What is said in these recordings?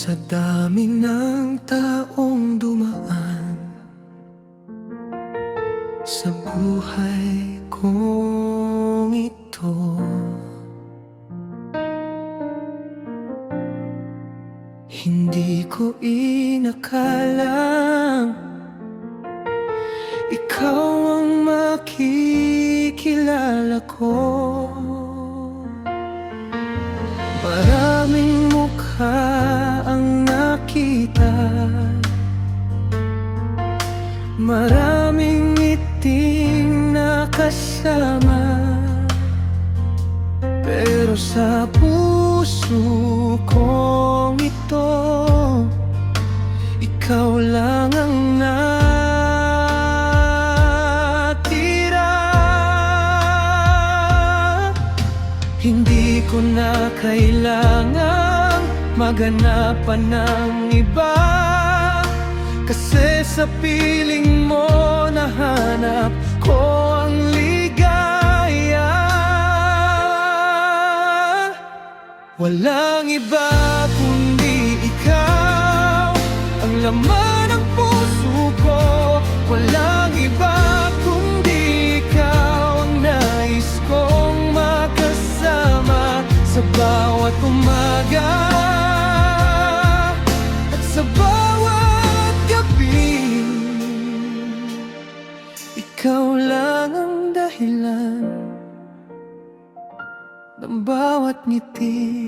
Sa dami ng taong dumaan sa buhay kong ito, hindi ko inakalang ikaw ang makikilala ko. Maraming mukha ang nakita, maraming ngiting nakasama, pero sa puso kong ito, ikaw lang ang natira. Hindi ko na kailangang maghanap pa ng iba, kasi sa piling mo nahanap ko ang ligaya. Walang iba kundi ikaw ang laman ng puso ko. Walang iba kundi ikaw ang nais kong makasama sa bawat umaga at sa bawat gabi. Ikaw lang ang dahilan ng bawat ngiti.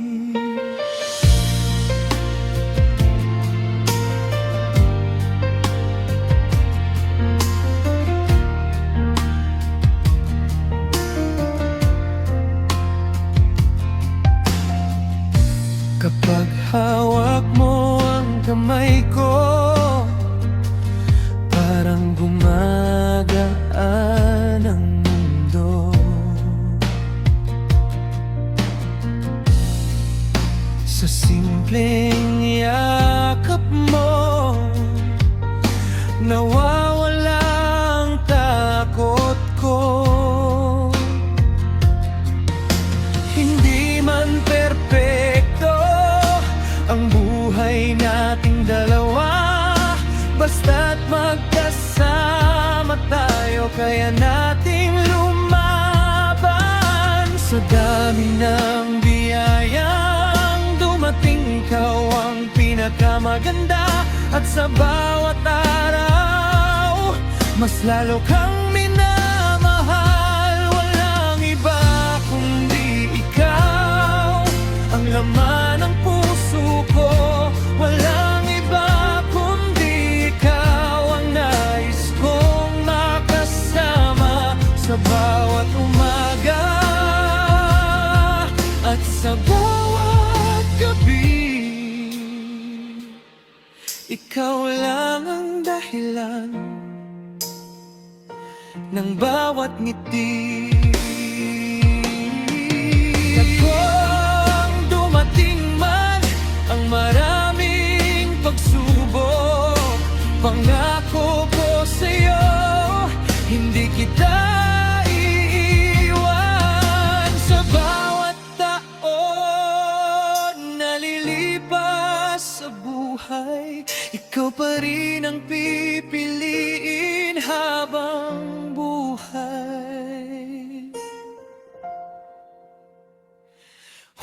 Kapag hawak mo ang kamay ko, parang gumagaan ang mundo. Sa simpleng yakap mo, nawawala ang takot ko. Hindi man perpekto ang buhay nating dalawa, basta't magkasama tayo, kaya nating lumaban. Sa dami ng biyayang dumating, ikaw ang pinakamaganda, at sa bawat araw mas lalo kang minamahal. Walang iba kundi ikaw ang laman ng puso ko. Walang iba kundi ikaw ang nais kong makasama sa bawat umaga at sa bawat gabi. Ikaw lang ang dahilan ng bawat ngiti. Kung dumating man ang maraming pagsubok, pangako ko sa'yo, hindi kita iiwan. Sa bawat taon na lilipas sa buhay, ikaw pa rin ang pipiliin habang buhay.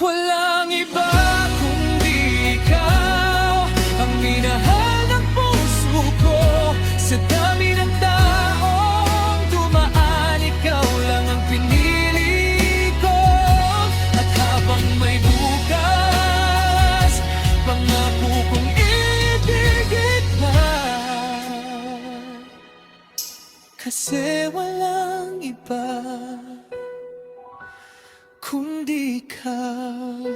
Walang iba kundi ikaw ang minahal ng puso ko. Sa dami ng taong dumaan, ikaw lang ang pinili ko. At habang may bukas, pangako kong ibigay pa, kasi walang iba kundi ikaw.